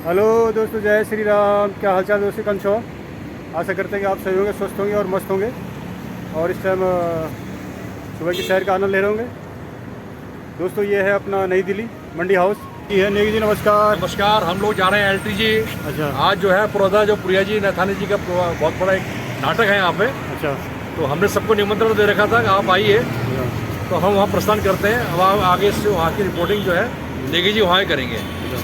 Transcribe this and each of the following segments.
Hello दोस्तों, जय श्री राम। क्या हालचाल दोस्तों, कंचो। आशा करते हैं कि आप सही होंगे, स्वस्थ होंगे और मस्त होंगे। और इस टाइम सुबह की सैर का आनंद ले रहे होंगे। दोस्तों ये है अपना नई दिल्ली मंडी हाउस। ये है नेगी जी, नमस्कार। नमस्कार। हम लोग जा रहे हैं एलटीजी। अच्छा। आज जो है पुरोधा जो प्रिया जी नैथानी जी का बहुत बड़ा एक नाटक है यहाँ पे। अच्छा। तो हमने सबको निमंत्रण दे रखा था कि आप आइए। अच्छा। तो हम वहाँ प्रस्थान करते हैं। अब आप आगे से वहाँ की रिपोर्टिंग जो है नेगी जी वहाँ ही करेंगे। अच्छा।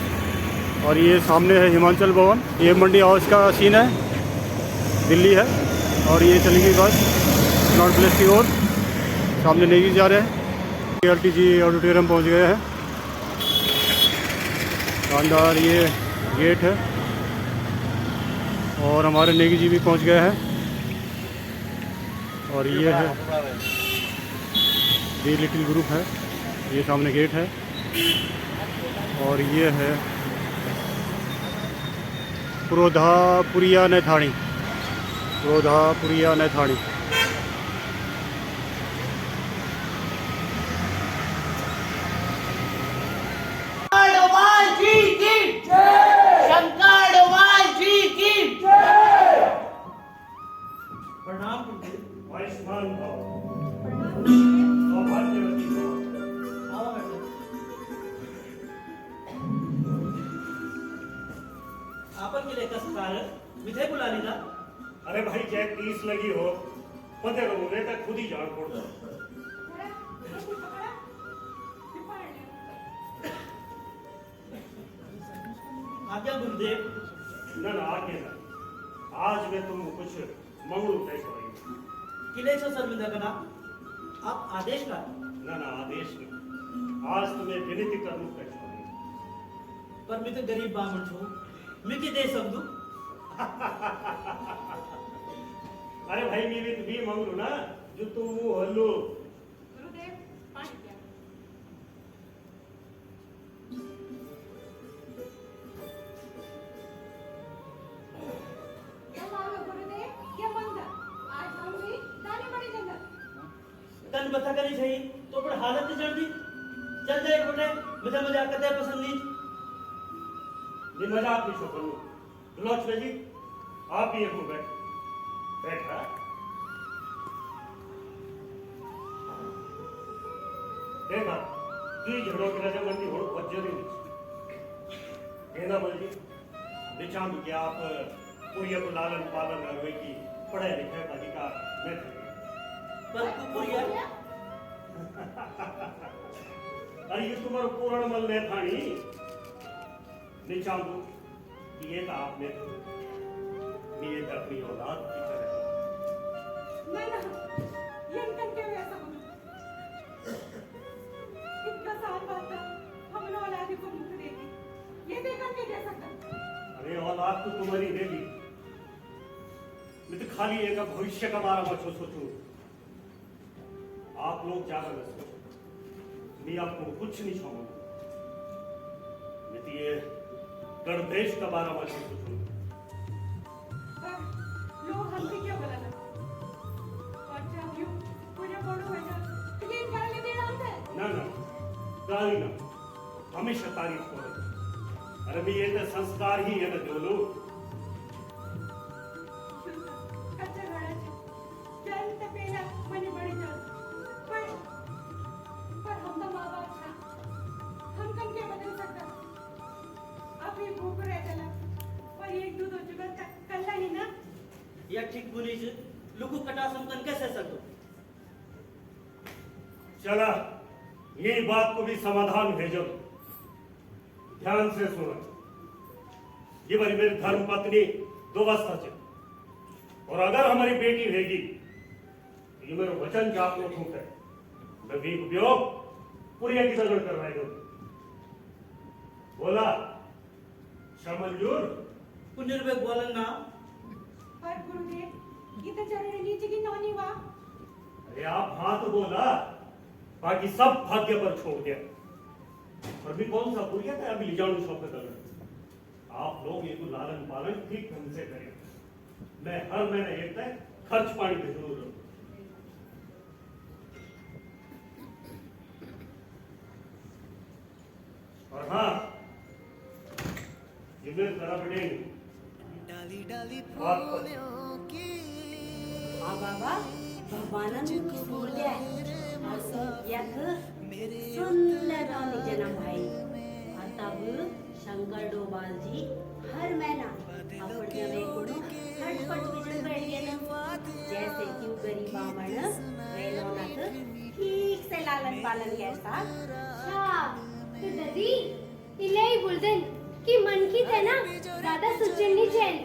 और ये सामने है हिमाचल भवन। ये मंडी हाउस का सीन है, दिल्ली है। और ये चलेंगे बस नॉर्थ प्लेस की ओर। सामने नेगी जा रहे हैं। एलटीजी ऑडिटोरियम पहुँच गए हैं। शानदार ये गेट है। और हमारे नेगी जी भी पहुंच गए हैं। और ये है दी लिटिल ग्रुप है। ये सामने गेट है। और ये है पुरोधापुरिया नैथानी। पुरोधापुरिया नैथानी। आयुष्मान भव। सौभाग्यवती भव। आपण केले कसं कारण विधे बुलाली ना। अरे भाई, जय पुलिस लगी हो पते रहोगे तो खुद ही जान फोड़ दो। आज्ञा गुरुदेव। ना ना, आगे ना। आज मैं तुमको कुछ मंगलू कैसे होगी। किलेचं सर्विंदा करा आप आदेश का। ना ना, आदेश नहीं। आज तुम्हें विनती करूँ कैसे होगी। पर मी तो गरीब बामण छू, मी की दे समझू। अरे भाई, मैं भी मंगलू ना जो तुम हल्लू। गुरुदेव पाणी प्या। गुरुदेव ये मंदा आज हम भी दाने बड़ी जंगल तन बता करी छई तो पर हालत जड़ दी। चल जाए बेटे, मजा मजाक करते पसंद नहीं। ये मजाक नहीं शो करूँ। दुलोचना जी, आप भी एक बैठ बैठा। देखा की झगड़ों की रजा मंदी हो बहुत जरूरी है ना बोल जी। निचांद के आप पूरी को लालन पालन हुए की पढ़े लिखे का अधिकार मैं पर तू पुरिया अरे ये तुम्हारा पूर्ण मल ने थानी निचांदू ये तो आपने ये तो अपनी औलाद की तरह। नहीं ना ये इनकन के वैसा बना इनका साल बाद था हम लोग औलादी को मुक्त देगी ये देखकर के दे सकता। अरे औलाद तो तुम्हारी देगी। मैं तो खाली एक भविष्य का बारे में सोचूं। आप लोग ज्यादा न सोचो। मैं आपको कुछ नहीं छाऊंगा। मैं तो ये गणदेश का बारे में सोचूं। लोग हमसे क्या बोला ना और जब यूं पूरे बोलो होगा तो ये इनकार ले देना होता है ना ना, गाली ना, हमेशा तारीफ करो। अरे मैं ये तो संस्कार ही है ना जो लोग। कच्चा घड़ा जल तपेला मने बड़ी जल पर हम तो माँ बाप था हम कन के बदल सकता। अब ये भूख रह चला और एक दूध हो चुका कल्ला ही ना। या ठीक बोली छ लुकु कटा समकन कैसे सकतो। चला ये बात को भी समाधान भेजो। ध्यान से सुनो। ये बारी मेरी धर्म पत्नी दोवस्था च और अगर हमारी बेटी रहेगी तो ये मेरा वचन जाप लो ठूक है। मैं भी उपयोग पूरी की दगड़ करवाए दो। बोला शमंजूर। पुनर्वेग बोलन ना। पर गुरुदेव ये तो चरण नीचे की नौनी वाह। अरे आप हाँ तो बोला, बाकी सब भाग्य पर छोड़ दिया। और भी कौन सा बुरिया था अभी लिजाणु शौक कर। आप लोग ये तो लालन पालन ठीक ढंग से करें। मैं हर महीने एक तय खर्च पानी पे जरूर रहूं। और हाँ, ये में तरफ डेंगे बात पर हाँ बाबा भगवान सुन लिया यक सुंदर रानी जन्म भाई और तब शंकर डोभाल जी हर महीना अपन जमे कोनो खटपट विजन बैठ गए ना जैसे क्यों गरीब बामण वेलोनत ठीक से लालन पालन कैसा हाँ तो दादी इलाई बोलदन कि मन की थे ना ज्यादा सोचने नहीं चैन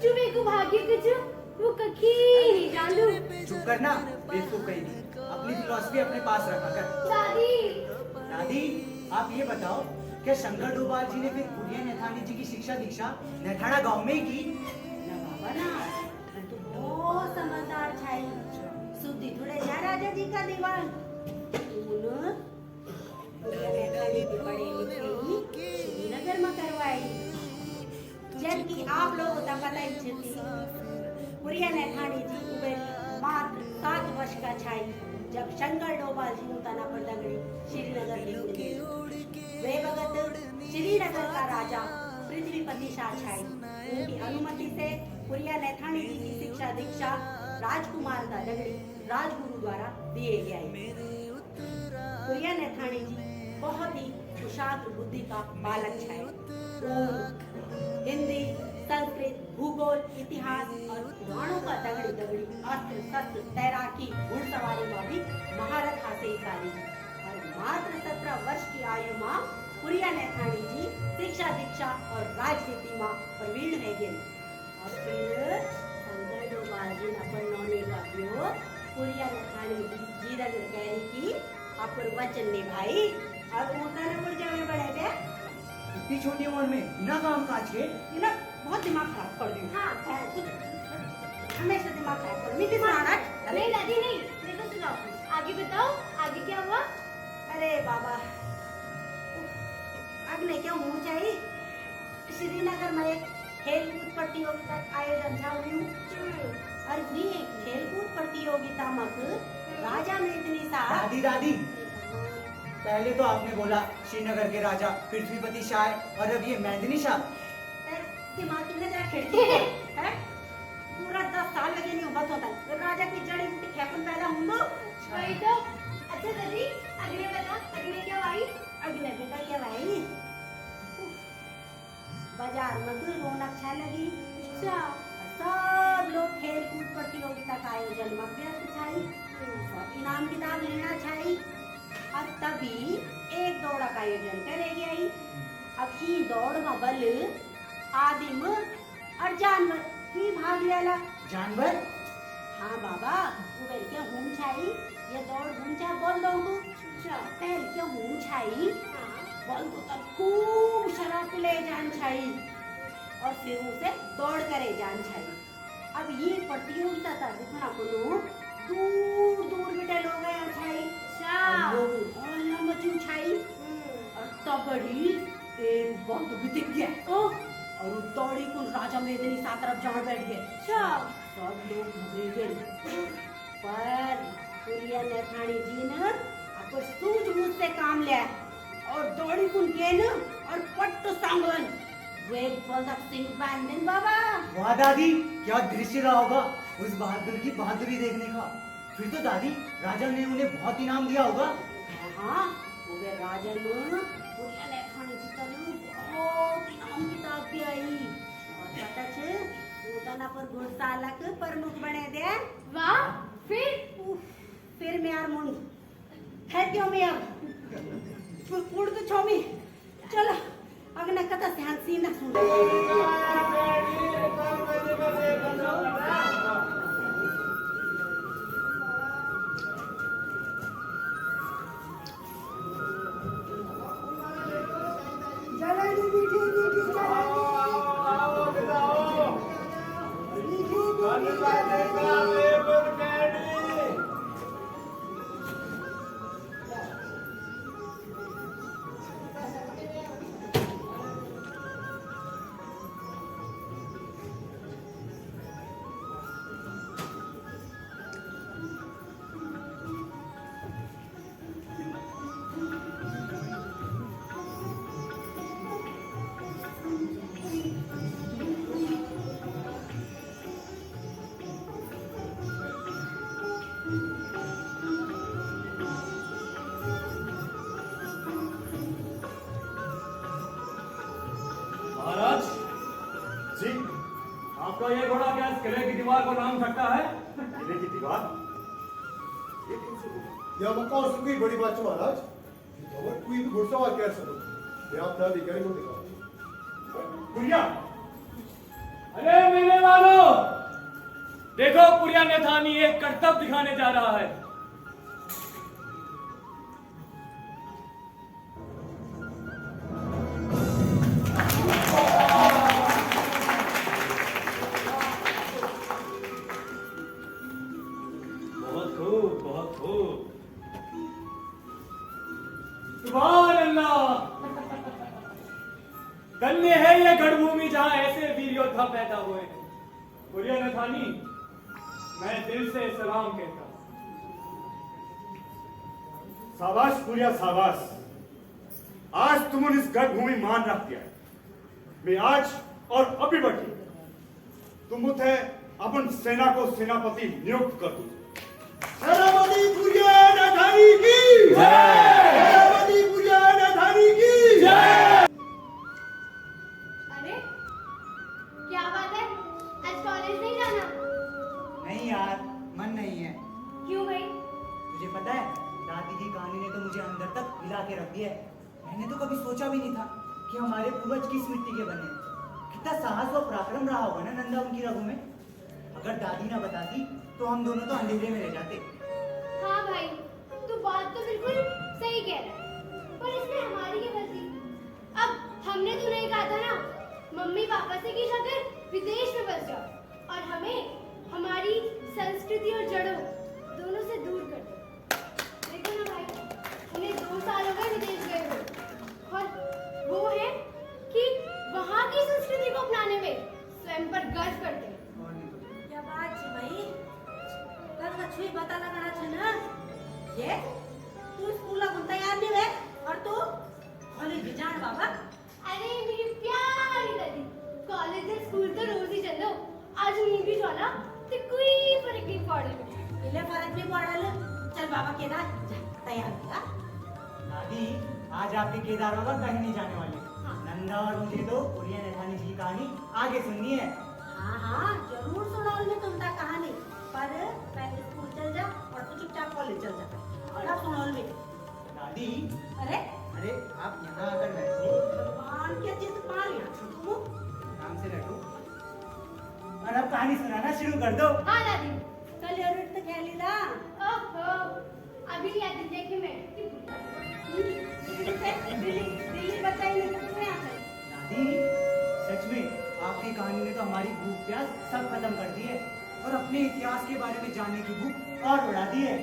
जो मेरे को भाग्य कुछ वो कखी नहीं जानू चुप करना बेवकूफ कहीं नहीं अपनी फिलॉसफी अपने पास रखा कर। दादी दादी आप ये बताओ क्या शंकर डोभाल जी ने फिर कुरिया नैथानी जी की शिक्षा दीक्षा नैथाना गांव में ही की? ना बाबा ना मैं तो बहुत समझदार छाई सुधी थोड़े जा राजा जी का दीवान उन खाली भी पढ़े लिखे श्रीनगर में करवाई जबकि आप लोगों को पता ही थी कुरिया नैथानी जी कुबेर मात्र 7 वर्ष का छाई जब शंकर डोभाल जी उताना पर दगड़ी श्रीनगर लेके वे भगत श्रीनगर का राजा पृथ्वीपति शाह छाई उनकी अनुमति से कुरिया नैथानी जी की शिक्षा दीक्षा राजकुमार का दगड़ी राजगुरु द्वारा दिए गए। कुरिया नैथानी जी बहुत ही कुशाग्र बुद्धि का बालक छाए हिंदी संस्कृत भूगोल इतिहास और पुराणों का दगड़ी दगड़ी अस्त्र शस्त्र तैराकी घुड़सवारी में भी महारत हासिल करी और मात्र 17 वर्ष की आयु में कुरिया नैथानी जी शिक्षा दीक्षा और राजनीति में प्रवीण है गए और फिर शंकर डोभाल जी अपन नौने का दियो कुरिया नैथानी जी जीरन कहरी की अपर वचन निभाई और उनका नंबर जाने बढ़े थे इतनी छोटी उम्र में बिना काम काज के ना बहुत दिमाग खराब कर दी हाँ हमेशा दिमाग खराब कर मीठी मानक नहीं दादी नहीं मेरे को सुनाओ आगे बताओ आगे क्या हुआ अरे बाबा अगले क्या हूँ चाहिए श्रीनगर में एक खेलकूद प्रतियोगिता का आयोजन था और भी खेलकूद प्रतियोगिता में राजा ने इतनी सा दादी दादी पहले तो आपने बोला श्रीनगर के राजा पृथ्वीपति शाह और अब ये मेंदिनी शाह। दिमाग तुमने जरा खिड़की है पूरा 10 साल लगे नहीं उबत होता है राजा की जड़ी बूटी खेपन पैदा होंगे वही तो अच्छा दादी अगले बता अगले क्या भाई अगले बेटा क्या भाई बाजार में भी रौनक छा लगी अच्छा सब लोग खेल कूद प्रतियोगिता का आयोजन में व्यस्त छाई सब इनाम किताब लेना छाई और तभी एक दौड़ का आयोजन करेगी आई अब ये दौड़ में बल आदिम और जानवर भी भाग लेला जानवर? हाँ बाबा उबेर क्या हूँ छाई ये दौड़ घूम छा बोल दो तू पहल क्या हूँ छाई बोल को तब खूब शराब ले जान छाई और फिर उसे दौड़ करे जान छाई अब ये प्रतियोगिता था दिखना को दूर दूर बेटे लोग हैं छाई लोग हल्ला मची छाई और तबड़ी एक बंद भी दिख गया और वो दौड़ी कुल राजा मेदिनी साथ तरफ जान बैठ गए सब लोग घबरे गए पर कुरिया नैथानी जी ने अपन सूझबूझ से काम लिया और दौड़ी कुल के न और पट्ट सांगन वो एक बंदक सिंह बांधन बाबा। वाह दादी क्या दृश्य रहा होगा उस बहादुर की बहादुरी देखने का। फिर तो दादी राजा ने उन्हें बहुत इनाम दिया होगा। हाँ वो राजा ने कुरिया नैथानी जी का बहुत इनाम किताब भी आई और पता छे उतना पर घुड़साला के प्रमुख बने दे। वाह फिर मैं यार मुंड है क्यों मैं अब उड़ तो छोमी चलो अगला कथा से हंसी ना सुन जी, आपका ये घोड़ा क्या इस किले की दीवार को लांग सकता है? किले की दीवार ये कैसे होगा? यह मक्का और कोई बड़ी बात है महाराज। और कोई भी घुड़सवार कह सकते मैं आप दादी करेंगे दिखाओ। गुड़िया, अरे मेरे वालों, देखो पुरिया नेथानी एक करतब दिखाने जा रहा है। बहुत खूब, बहुत खूब। सुभान अल्लाह। धन्य है ये गढ़भूमि जहां ऐसे वीर योद्धा पैदा हुए हैं। पुरिया नेथानी, मैं दिल से सलाम कहता हूं। शाबाश गुड़िया, शाबाश। आज तुमने इस गढ़भूमि मान रख दिया है। मैं आज और अभी बढ़ी तुम मुझे अपन सेना को सेनापति नियुक्त कर दूं। सेनापति पुरिया नेथानी की जय। सेनापति पुरिया नेथानी की जय। अरे क्या बात है, आज कॉलेज नहीं जाना? नहीं यार, मन नहीं है। क्यों भाई? तुझे पता है, दादी की कहानी ने तो मुझे अंदर तक हिला के रख दिया है। मैंने तो कभी सोचा भी नहीं था कि हमारे पूर्वज किस मिट्टी के बने। कितना साहस और पराक्रम रहा होगा ना नंदा उनकी रगों में। अगर दादी ना बताती तो हम दोनों तो अंधेरे में रह जाते। हाँ भाई, तू बात तो बिल्कुल सही कह रहा है, पर इसमें हमारी क्या गलती? अब हमने तो नहीं कहा था ना, मम्मी पापा से कि जाकर विदेश में बस जाओ और हमें हमारी संस्कृति और जड़ों दोनों से दूर कर दो। देखो ना भाई, उन्हें 2 साल हो गए विदेश गए हुए, और वो है कि वहाँ की संस्कृति को अपनाने में स्वयं पर गर्व करते हैं। क्या बात है भाई? कल कछुई बता लगाना छे ना? ये तू स्कूल को तैयार नहीं है और तू कॉलेज भी जान बाबा। अरे मेरी प्यारी दादी, कॉलेज और स्कूल तो रोज ही चलो, आज नहीं भी जाना तो कोई फर्क नहीं पड़ेगा। इले फर्क नहीं पड़ल। चल बाबा केदार जा, तैयार हो जा। दादी, आज आपके केदार बाबा कहीं नहीं जाने वाले। नंदा और मुझे तो पुरिया नेथानी जी की कहानी आगे सुननी है। हाँ हाँ जरूर सुनाओ मैं तुमका कहानी, पर पहले स्कूल चल जा और तू चुपचाप कॉलेज चल जा और अब सुनाओ मैं। दादी, अरे अरे आप यहाँ आकर बैठो, भगवान क्या चीज मार यहाँ तुम। आराम से बैठो और अब कहानी सुनाना शुरू कर दो। हाँ दादी। कल यार तो खेली ला। ओहो, अभी याद देखे मैं दिल्ली बताइए तुम्हें यहाँ से। दादी, सच में आपकी कहानी ने तो हमारी भूख प्यास सब खत्म कर दी है और अपने इतिहास के बारे में जानने की भूख और बढ़ा दी है।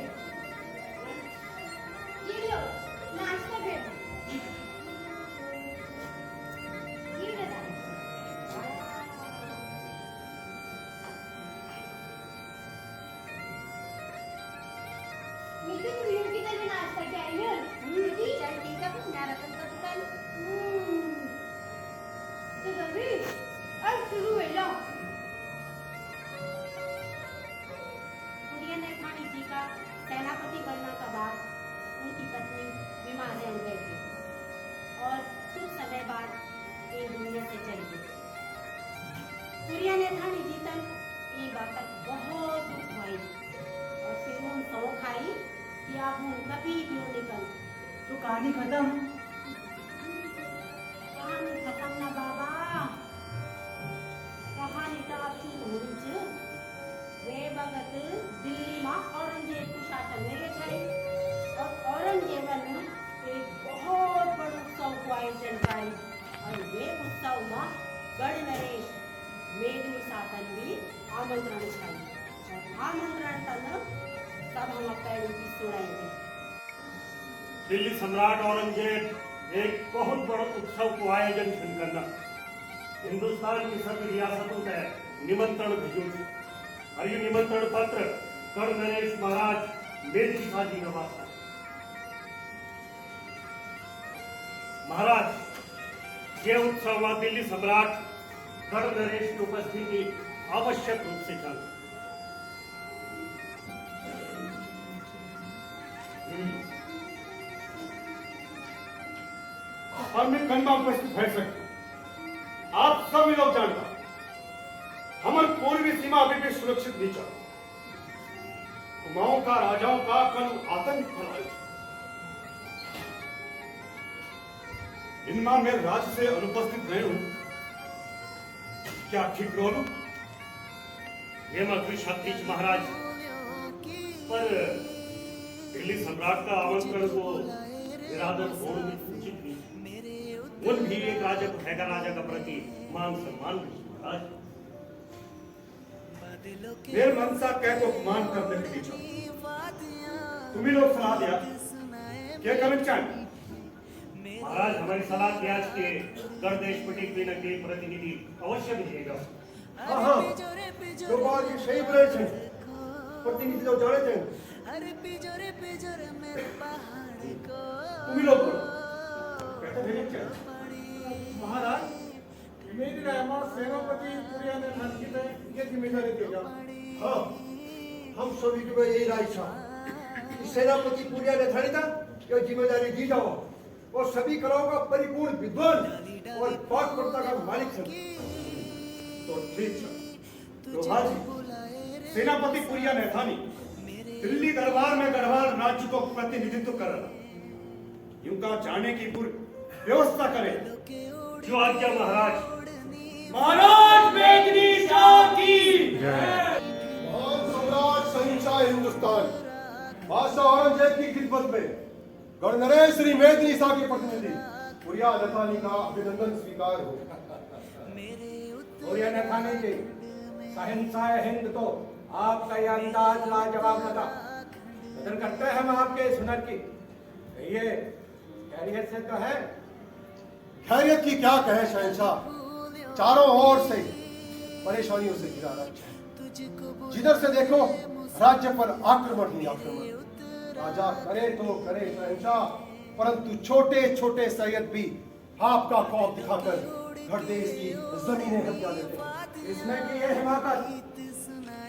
ये लो नाश्ता दे दो। ये ले दादी। मीठू तुझे की तरह नाश्ता क्या है? चल ठीक है फिर मेरा तो दुकान। तो दादी अब शुरू हो जाओ। पुरिया नेथानी जी का सेनापति बनने के बाद उनकी पत्नी बीमार रह गई थी और कुछ समय बाद ये दुनिया से चली गई। पुरिया नेथानी जी तक ये बात बहुत दुख हुई और फिर उन सौ खाई कि आप कभी भी निकल। तो कहानी खत्म। कहानी खत्म ना बाबा, कहानी तो आप शुरू हुई छे। वे वक्त दिल्ली में औरंगजेब को शासन में रहे थे और औरंगजेब ने एक बहुत बड़ा उत्सव को आयोजन करी और वे उत्सव में गढ़ नरेश मेघनी शासन भी आमंत्रण छाई और आमंत्रण तक सब हम पहले की सुनाएंगे। दिल्ली सम्राट औरंगजेब एक बहुत बड़ा उत्सव को आयोजन करना हिंदुस्तान की सभी रियासतों से निमंत्रण भेजू और ये निमंत्रण पत्र गढ़ नरेश महाराज मेघी शाह जी का वास्ता। महाराज, ये उत्सव में दिल्ली सम्राट गढ़ नरेश की उपस्थिति आवश्यक रूप से चल। और मैं कंधा उपस्थित भर सकता। आप सभी लोग जानता हमार पूर्वी सीमा अभी भी सुरक्षित नहीं चल। कुमाऊं का राजाओं का कल आतंक फैलाया। इनमें मैं राज्य से अनुपस्थित नहीं हूं, क्या ठीक रोलू? ये मत शक्तिज महाराज, पर दिल्ली सम्राट का आमंत्रण को निरादर होने में उचित नहीं। उन भी एक राजा को हैगा राजा का प्रति मान सम्मान महाराज। मेरे मनसा कह को मान करने के पीछे तुम्ही लोग सलाह दिया क्या करना चाहिए? महाराज हमारी सलाह के आज के गणदेश पटिक बिना के प्रतिनिधि अवश्य भेजेगा। हाँ हाँ, जो बात की सही बोले थे, प्रतिनिधि लोग जाने थे। तुम्ही लोग बोलो, कहते भेजना चाहिए। महाराज, मेरी रहमा सेनापति पुरिया ने धन की ये जिम्मेदारी देगा। हाँ, हम सभी को यही राय था कि सेनापति पुरिया ने धनी था, ये जिम्मेदारी दी जाओ और सभी कलाओं का परिपूर्ण विद्वान और पाकपटता का मालिक है। तो ठीक है, तो हाजी सेनापति पुरिया ने धनी दिल्ली दरबार में गढ़वाल राज्य को प्रतिनिधित्व कर रहा, युका जाने की पूरी व्यवस्था करे। जो आज्ञा महाराज। महाराज मेघनी शाह की महान सम्राट शहंशाह हिंदुस्तान बादशाह औरंगजेब की खिदमत में गवर्नर श्री मेघनी शाह के प्रतिनिधि पुरिया नथानी का अभिनंदन स्वीकार हो। पुरिया नथानी जी, शहंशाह हिंद तो आपका यह अंदाज लाजवाब लगा। कदर करते हैं हम आपके इस हुनर की। ये खैरियत से तो है? खैरियत की क्या कहे शहंशाह, चारों ओर से परेशानियों से घिरा राज्य है। जिधर से देखो राज्य पर आक्रमण ही आक्रमण। राजा करे तो करे शहंशाह, परंतु छोटे छोटे सैयद भी आपका खौफ दिखाकर घर देश की जमीनें हत्या लेते हैं। इसमें की ये हिमाकत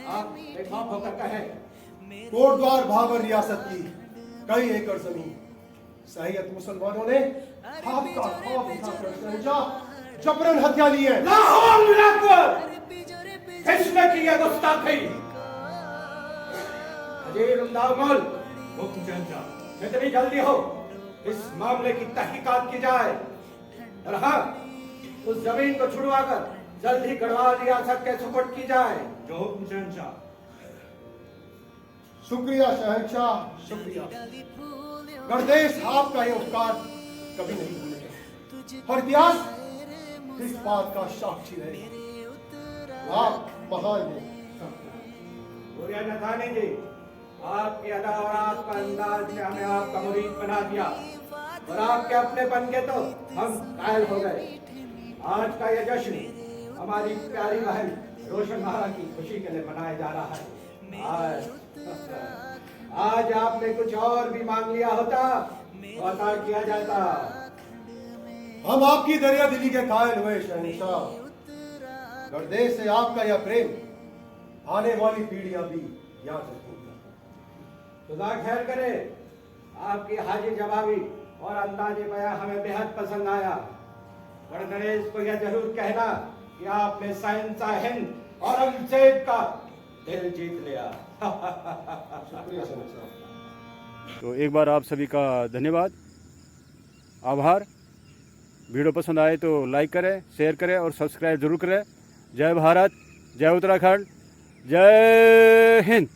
आप बेखौफ होकर कहे। कोटद्वार भाबर रियासत की कई एकड़ जमीन सैयद मुसलमानों ने आपका खौफ दिखाकर शहंशाह जबरन हत्या ली है। किसने की यह गुस्ताखी? अजीर उमदावल, हुक्म शहंशाह। जितनी जल्दी हो इस मामले की तहकीकात की जाए और हाँ, उस जमीन को छुड़वाकर जल्द ही गढ़वाल रियासत के सुपुर्द की जाए। जो हुक्म शहंशाह। शुक्रिया शहंशाह, शुक्रिया। गणदेश आपका ये उपकार कभी नहीं भूलेगा और इतिहास इस बात का साक्षी रहेगा। आप महान हैं। पुरिया नथानी जी, आपकी अदा और आपका अंदाज ने हमें आपका मुरीद बना दिया और आपके अपनेपन के तो हम कायल हो गए। आज का यह जश्न हमारी प्यारी बहन रोशन महारा की खुशी के लिए मनाया जा रहा है। आज आपने कुछ और भी मांग लिया होता तो अता किया जाता। हम आपकी दरिया दिली के कायल हुए शहंशाह। गणदेश से आपका यह प्रेम आने वाली पीढ़ियां भी याद रखेंगी। खुदा खैर करे, आपकी हाजिर जवाबी और अंदाजे बयां हमें बेहद पसंद आया। गणेश को यह जरूर कहना कि आपने शहंशाह हिंद औरंगजेब का दिल जीत लिया। शुक्रिया शहंशाह। तो एक बार आप सभी का धन्यवाद, आभार। वीडियो पसंद आए तो लाइक करें, शेयर करें और सब्सक्राइब जरूर करें। जय भारत, जय उत्तराखंड, जय हिंद।